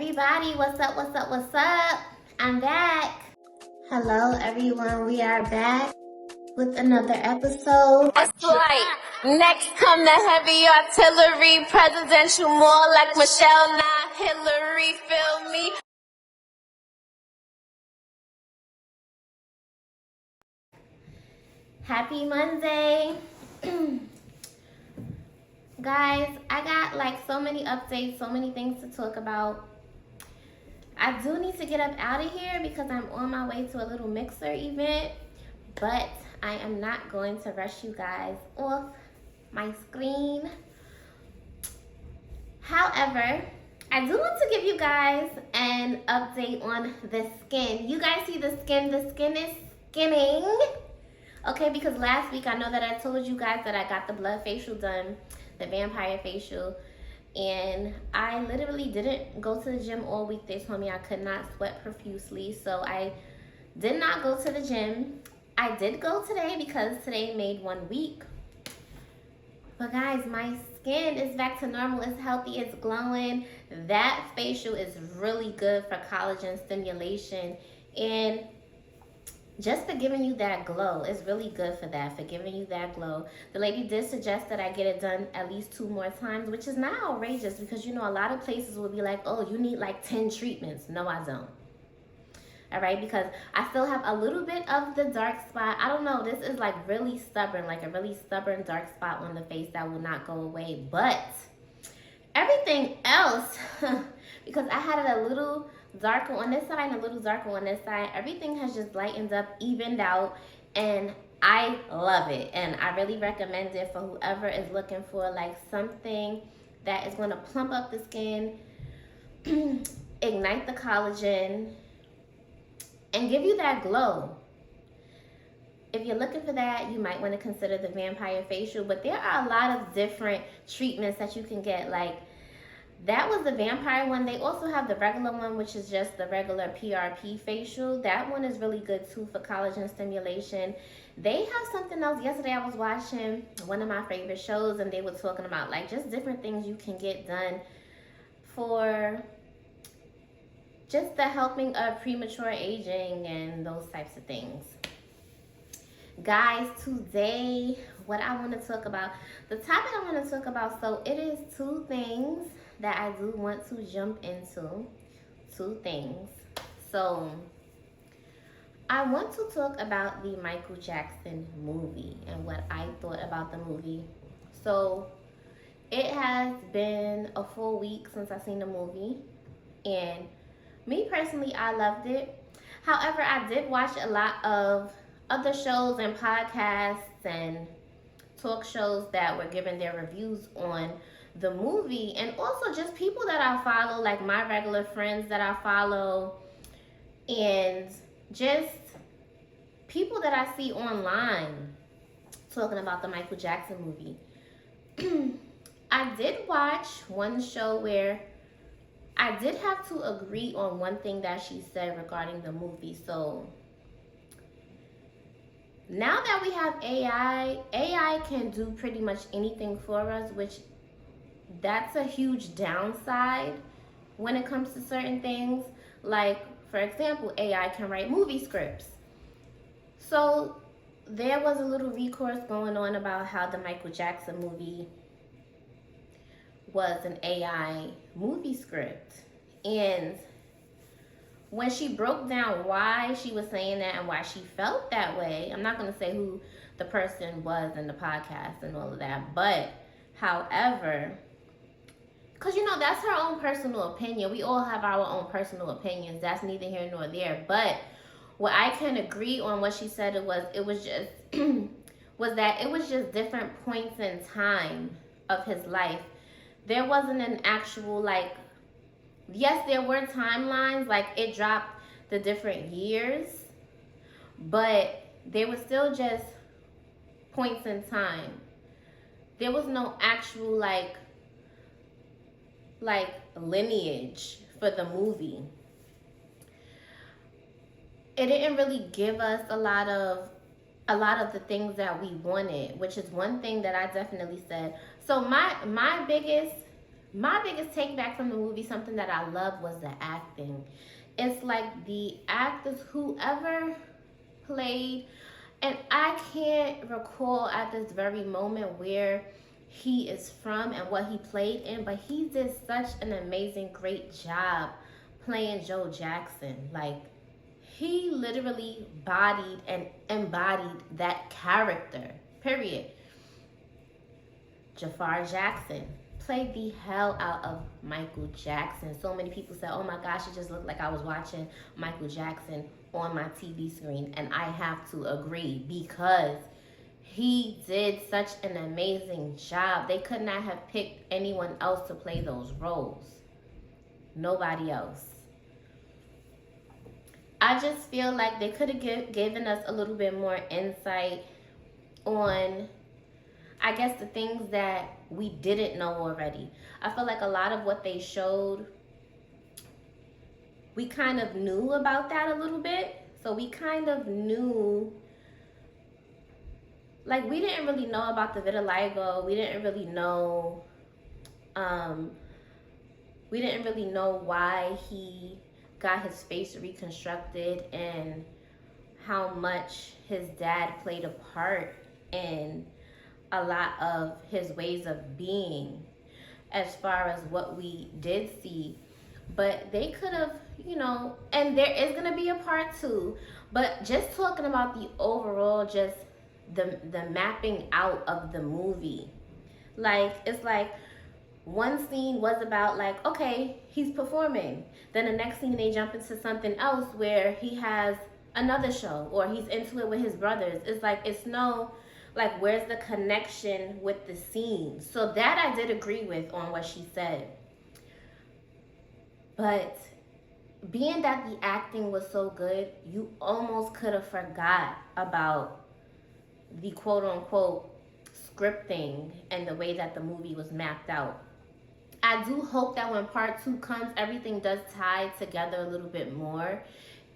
Everybody, what's up, what's up, what's up? I'm back. Hello, everyone. We are back with another episode. That's right. Next come the heavy artillery, presidential more like Michelle, not Hillary, feel me? Happy Monday. Guys, I got like so many updates, so many things to talk about. I do need to get up out of here because I'm on my way to a little mixer event, but I am not going to rush you guys off my screen. However, I do want to give you guys an update on the skin. You guys see the skin is skinning. Okay, because last week I know that I told you guys that I got the blood facial done, the vampire facial, and I literally didn't go to the gym all week. They told me I could not sweat profusely, so I did not go to the gym. I did go today because today made 1 week. But guys, my skin is back to normal. It's healthy, it's glowing. That facial is really good for collagen stimulation and just for giving you that glow. It's really good for that, for giving you that glow. The lady did suggest that I get it done at least 2 more times, which is not outrageous because, you know, a lot of places will be like, oh, you need like 10 treatments. No, I don't. All right, because I still have a little bit of the dark spot. I don't know, this is like really stubborn, like a really stubborn dark spot on the face that will not go away. But everything else, because I had it a little darker on this side and a little darker on this side, everything has just lightened up, evened out, and I love it. And I really recommend it for whoever is looking for like something that is going to plump up the skin, ignite the collagen, and give you that glow. If you're looking for that, you might want to consider the vampire facial, but there are a lot of different treatments that you can get. Like, that was the vampire one. They also have the regular one, which is just the regular PRP facial. That one is really good too for collagen stimulation. They have something else. Yesterday I was watching one of my favorite shows and they were talking about like just different things you can get done for just the helping of premature aging and those types of things. Guys, today, what I want to talk about, the topic I want to talk about, so it is 2 things that I do want to jump into. 2 things. So, I want to talk about the Michael Jackson movie and what I thought about the movie. So, it has been a full week since I've seen the movie, and me personally, I loved it. However, I did watch a lot of other shows and podcasts and talk shows that were giving their reviews on the movie, and also just people that I follow, like my regular friends that I follow, and just people that I see online talking about the Michael Jackson movie. I did watch one show where I did have to agree on one thing that she said regarding the movie. So now that we have AI can do pretty much anything for us, which that's a huge downside when it comes to certain things. Like, for example, AI can write movie scripts. So there was a little recourse going on about how the Michael Jackson movie was an AI movie script. And when she broke down why she was saying that and why she felt that way, I'm not going to say who the person was in the podcast and all of that, but however, because you know, that's her own personal opinion. We all have our own personal opinions. That's neither here nor there. But what I can agree on what she said it was just was that it was just different points in time of his life. There wasn't an actual, like, yes, there were timelines, like it dropped the different years, but there was still just points in time. There was no actual like lineage for the movie. It didn't really give us a lot of the things that we wanted, which is one thing that I definitely said. So my biggest My biggest take back from the movie, something that I love, was the acting. It's like the actors, whoever played, and I can't recall at this very moment where he is from and what he played in, but he did such an amazing, great job playing Joe Jackson. Like, he literally bodied and embodied that character, period. Jafar Jackson played the hell out of Michael Jackson. So many people said, oh my gosh, it just looked like I was watching Michael Jackson on my TV screen. And I have to agree, because he did such an amazing job. They could not have picked anyone else to play those roles. Nobody else. I just feel like they could have given us a little bit more insight on, I guess, the things that we didn't know already. I feel like a lot of what they showed, we kind of knew about that a little bit. So we kind of knew, like, we didn't really know about the vitiligo. We didn't really know, why he got his face reconstructed and how much his dad played a part in a lot of his ways of being, as far as what we did see. But they could have, and there is going to be a part 2, but just talking about the overall, just the mapping out of the movie. Like, it's like one scene was about, like, okay, he's performing. Then the next scene they jump into something else where he has another show, or he's into it with his brothers. It's like, it's no, like, where's the connection with the scene? So that I did agree with on what she said. But being that the acting was so good, you almost could have forgot about the quote-unquote scripting and the way that the movie was mapped out. I do hope that when part 2 comes, everything does tie together a little bit more,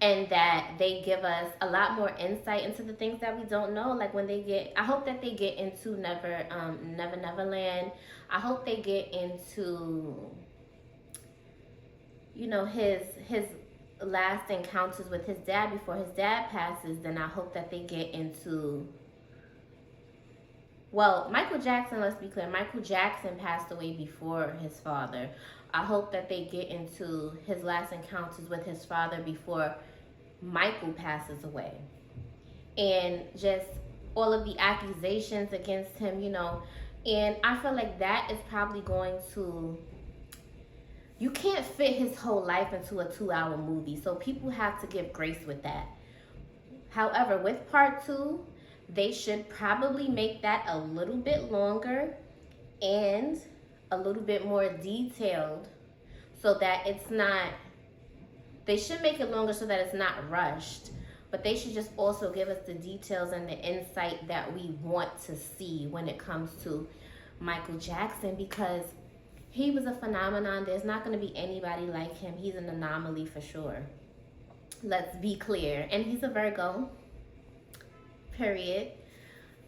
and that they give us a lot more insight into the things that we don't know. Like, when they get, I hope that they get into Neverland. I hope they get into, his last encounters with his dad before his dad passes. Then I hope that they get into, well, Michael Jackson, let's be clear, Michael Jackson passed away before his father. I hope that they get into his last encounters with his father before Michael passes away. And just all of the accusations against him, And I feel like that is probably going to, you can't fit his whole life into a 2-hour movie. So people have to give grace with that. However, with part 2, they should probably make that a little bit longer and a little bit more detailed, so that it's not, they should make it longer so that it's not rushed, but they should just also give us the details and the insight that we want to see when it comes to Michael Jackson, because he was a phenomenon. There's not going to be anybody like him. He's an anomaly for sure. Let's be clear. And he's a Virgo. Period.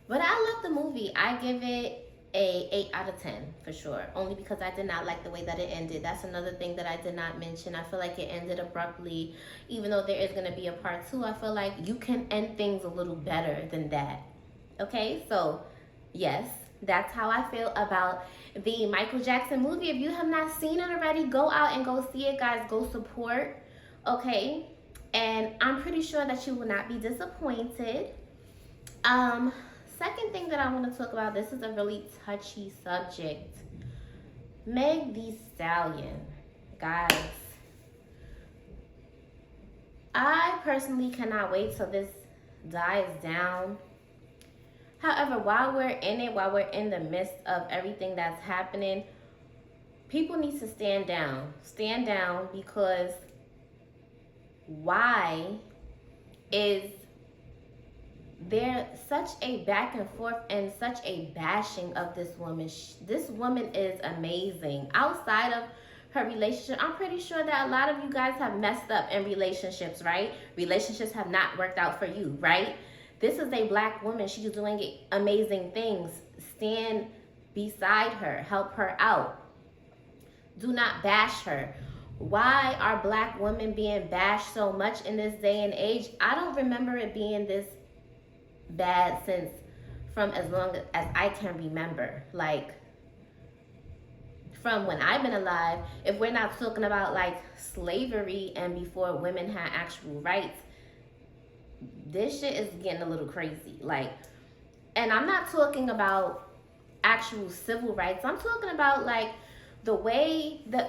But I love the movie. I give it a 8 out of 10 for sure. Only because I did not like the way that it ended. That's another thing that I did not mention. I feel like it ended abruptly. Even though there is going to be a part 2, I feel like you can end things a little better than that. Okay? So, yes, that's how I feel about the Michael Jackson movie. If you have not seen it already, go out and go see it, guys. Go support. Okay? And I'm pretty sure that you will not be disappointed. Second thing that I want to talk about, this is a really touchy subject. Megtheestallion. Guys, I personally cannot wait till this dies down. However, while we're in it, while we're in the midst of everything that's happening, people need to stand down. Stand down, because why is there such a back and forth and such a bashing of this woman? This woman is amazing. Outside of her relationship, I'm pretty sure that a lot of you guys have messed up in relationships, right? Relationships have not worked out for you, right? This is a black woman. She's doing amazing things. Stand beside her. Help her out. Do not bash her. Why are black women being bashed so much in this day and age? I don't remember it being this bad since from as long as I can remember. Like, from when I've been alive, if we're not talking about like slavery and before women had actual rights, this shit is getting a little crazy. Like, and I'm not talking about actual civil rights. I'm talking about like the way the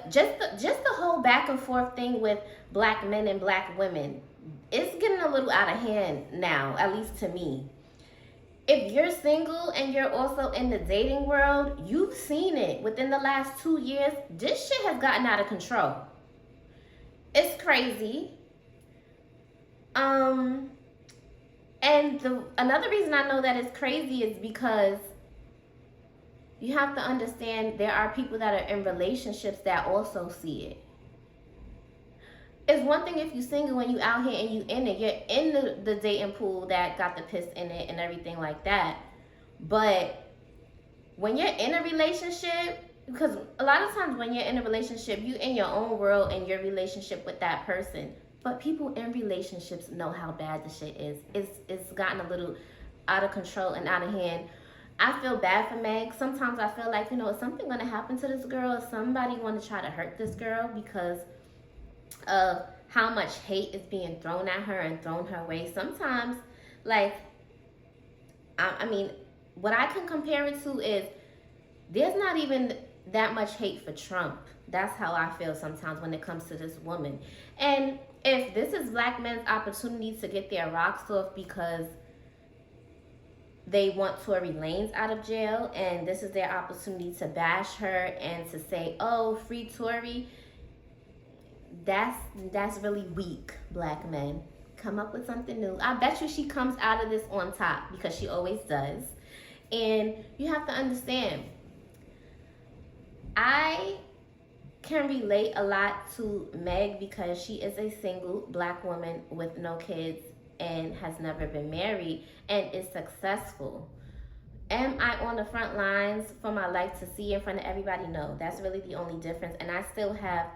whole back and forth thing with black men and black women. It's getting a little out of hand now, at least to me. If you're single and you're also in the dating world, you've seen it within the last 2 years. This shit has gotten out of control. It's crazy. And another reason I know that it's crazy is because you have to understand there are people that are in relationships that also see it. It's one thing if you're single and you out here and you in it, you're in the dating pool that got the piss in it and everything like that. But when you're in a relationship, because a lot of times when you're in a relationship, you in your own world and your relationship with that person. But people in relationships know how bad the shit is. It's gotten a little out of control and out of hand. I feel bad for Meg. Sometimes I feel like, is something going to happen to this girl? Is somebody going to try to hurt this girl because of how much hate is being thrown at her and thrown her way? Sometimes, like, I mean, what I can compare it to is there's not even that much hate for Trump. That's how I feel sometimes when it comes to this woman. And if this is black men's opportunity to get their rocks off because they want Tory Lanez out of jail, and this is their opportunity to bash her and to say, oh, free Tory, that's really weak, black men. Come up with something new. I bet you she comes out of this on top, because she always does. And you have to understand, I can relate a lot to Meg because she is a single black woman with no kids and has never been married and is successful. Am I on the front lines for my life to see in front of everybody? No, that's really the only difference. And I still have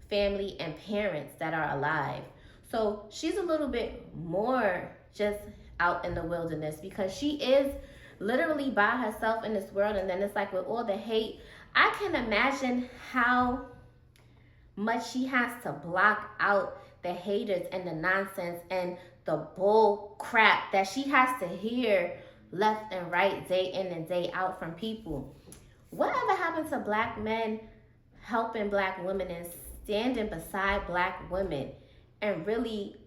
family and parents that are alive. So she's a little bit more just out in the wilderness because she is literally by herself in this world. And then it's like with all the hate, I can imagine how much she has to block out the haters and the nonsense and the bull crap that she has to hear left and right, day in and day out from people. Whatever happened to black men helping black women and standing beside black women? And really,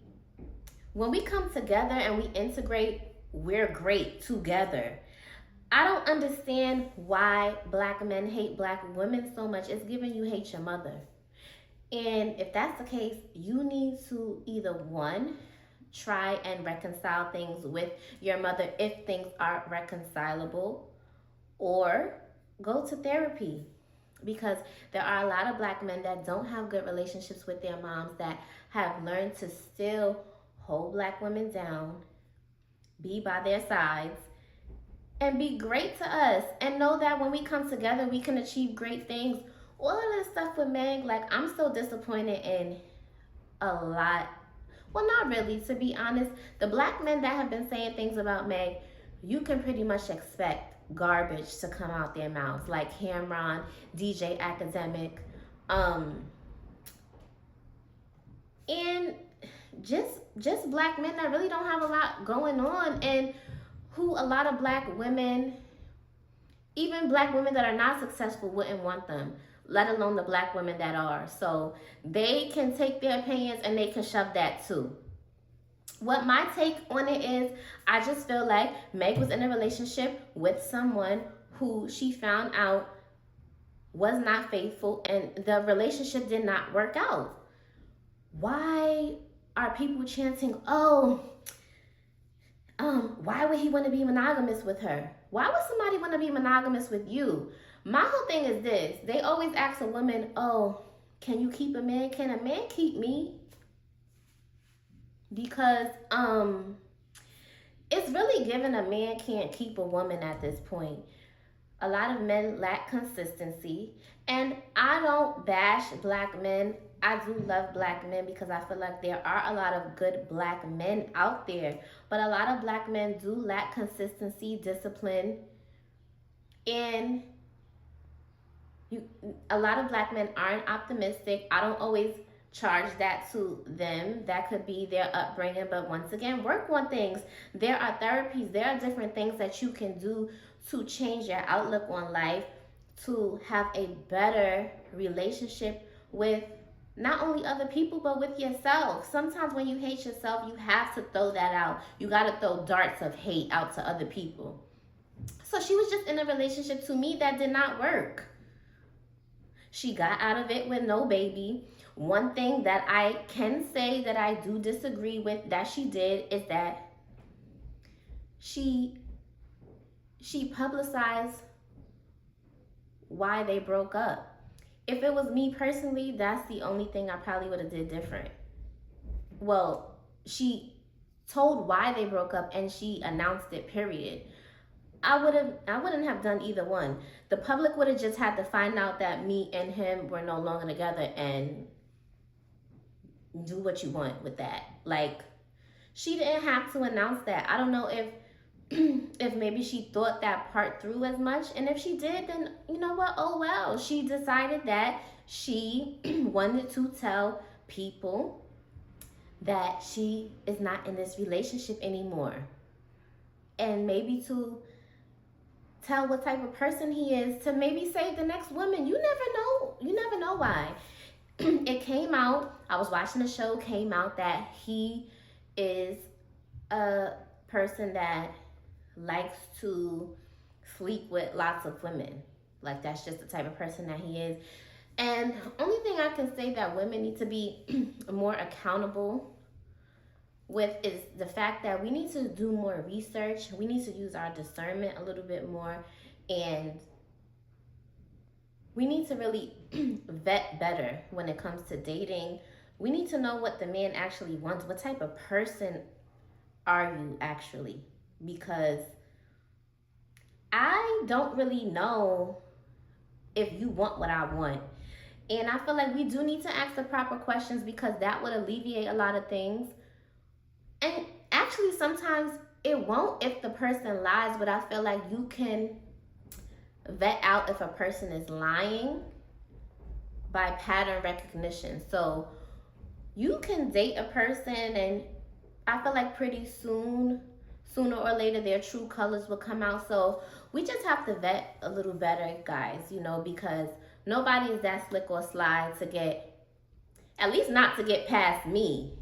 when we come together and we integrate, we're great together. I don't understand why black men hate black women so much. It's giving you hate your mother. And if that's the case, you need to either one, try and reconcile things with your mother if things are reconcilable, or go to therapy, because there are a lot of black men that don't have good relationships with their moms that have learned to still hold black women down, be by their sides, and be great to us, and know that when we come together we can achieve great things. All of this stuff with Meg, like, I'm so disappointed in a lot. Well, not really, to be honest. The black men that have been saying things about Meg, you can pretty much expect garbage to come out their mouths, like Cameron, DJ Academic, and just black men that really don't have a lot going on, and who a lot of black women, even black women that are not successful, wouldn't want them, let alone the black women that are. So they can take their opinions and they can shove that too. What my take on it is, I just feel like Meg was in a relationship with someone who she found out was not faithful, and the relationship did not work out. Why are people chanting, why would he want to be monogamous with her? Why would somebody want to be monogamous with you? My whole thing is this. They always ask a woman, can you keep a man? Can a man keep me? Because it's really given a man can't keep a woman at this point. A lot of men lack consistency. And I don't bash black men. I do love black men because I feel like there are a lot of good black men out there. But a lot of black men do lack consistency, discipline, and you a lot of black men aren't optimistic. I don't always charge that to them. That could be their upbringing, but once again, work on things. There are therapies, there are different things that you can do to change your outlook on life, to have a better relationship with not only other people but with yourself. Sometimes when you hate yourself, you have to throw that out. You got to throw darts of hate out to other people. So she was just in a relationship, to me, that did not work. She got out of it with no baby. One thing that I can say that I do disagree with that she did is that she publicized why they broke up. If it was me personally, that's the only thing I probably would have did different. Well, she told why they broke up and she announced it, period. I wouldn't have done either one. The public would have just had to find out that me and him were no longer together and do what you want with that. Like, she didn't have to announce that. I don't know if if maybe she thought that part through as much, and if she did, then you know what, oh well. She decided that she wanted to tell people that she is not in this relationship anymore, and maybe to tell what type of person he is, to maybe save the next woman. You never know why. It came out, I was watching the show, came out that he is a person that likes to sleep with lots of women. Like, that's just the type of person that he is. And only thing I can say that women need to be more accountable with is the fact that we need to do more research. We need to use our discernment a little bit more, and we need to really vet better when it comes to dating. We need to know what the man actually wants. What type of person are you actually? Because I don't really know if you want what I want. And I feel like we do need to ask the proper questions, because that would alleviate a lot of things. And actually, sometimes it won't if the person lies, but I feel like you can vet out if a person is lying by pattern recognition. So you can date a person, and I feel like pretty soon, sooner or later, their true colors will come out. So we just have to vet a little better, guys, because nobody is that slick or sly to get, at least not to get past me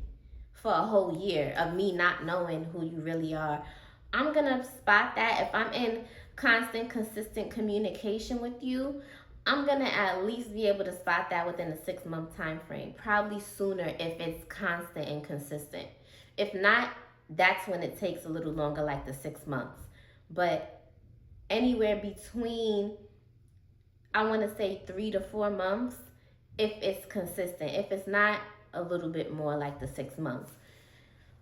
for a whole year of me not knowing who you really are. I'm gonna spot that. If I'm in constant, consistent communication with you, I'm gonna at least be able to spot that within a 6-month time frame, probably sooner if it's constant and consistent. If not, that's when it takes a little longer, like the 6 months. But anywhere between, I want to say 3 to 4 months, if it's consistent. If it's not, a little bit more, like the 6 months.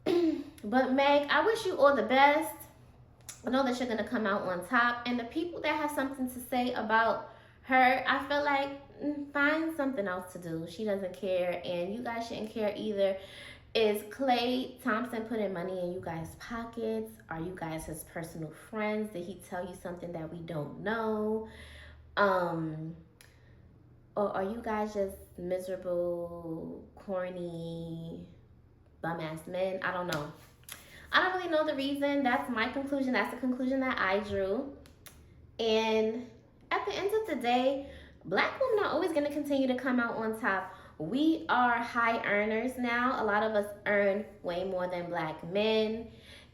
But Meg, I wish you all the best. I know that you're gonna come out on top, and the people that have something to say about her, I feel like find something else to do. She doesn't care, and you guys shouldn't care either. Is Klay Thompson putting money in you guys' pockets? Are you guys his personal friends? Did he tell you something that we don't know? Or are you guys just miserable, corny, bum-ass men? I don't know. I don't really know the reason. That's my conclusion. That's the conclusion that I drew. And at the end of the day, black women are always going to continue to come out on top. We are high earners now. A lot of us earn way more than black men.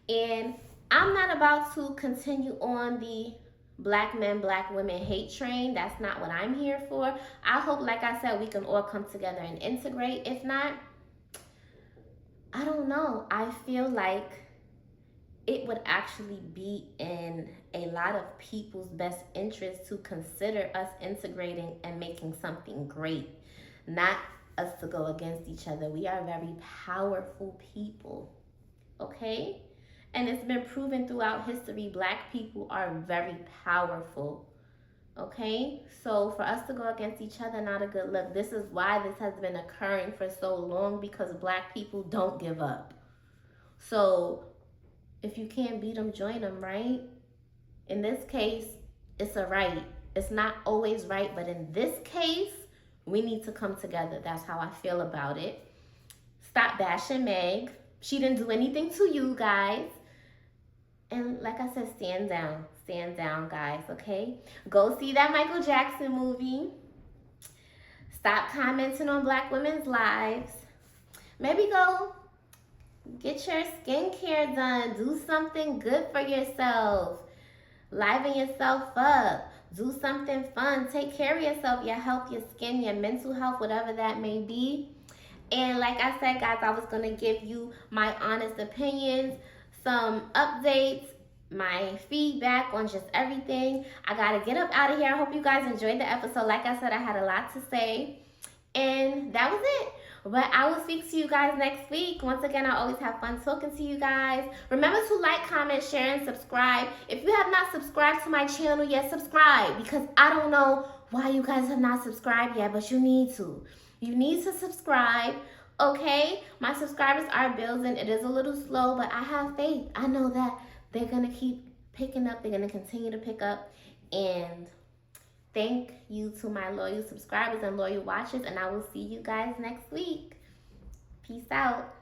And I'm not about to continue on the black men, black women hate train. That's not what I'm here for. I hope, like I said, we can all come together and integrate. If not, I don't know. I feel like it would actually be in a lot of people's best interest to consider us integrating and making something great, not us to go against each other. We are very powerful people, okay? And it's been proven throughout history, black people are very powerful. Okay, so for us to go against each other, not a good look. This is why this has been occurring for so long, because black people don't give up. So if you can't beat them, join them, right? In this case, it's a right. It's not always right, but in this case, we need to come together. That's how I feel about it. Stop bashing Meg. She didn't do anything to you guys. And like I said, stand down. Stand down, guys, okay? Go see that Michael Jackson movie. Stop commenting on black women's lives. Maybe go get your skincare done. Do something good for yourself. Liven yourself up. Do something fun. Take care of yourself, your health, your skin, your mental health, whatever that may be. And like I said, guys, I was going to give you my honest opinions, some updates, my feedback on just everything. I got to get up out of here. I hope you guys enjoyed the episode. Like I said, I had a lot to say. And that was it. But I will speak to you guys next week. Once again, I always have fun talking to you guys. Remember to like, comment, share, and subscribe. If you have not subscribed to my channel yet, subscribe. Because I don't know why you guys have not subscribed yet, but you need to. You need to subscribe, okay? My subscribers are building. It is a little slow, but I have faith. I know that they're going to keep picking up. They're going to continue to pick up. And thank you to my loyal subscribers and loyal watchers. And I will see you guys next week. Peace out.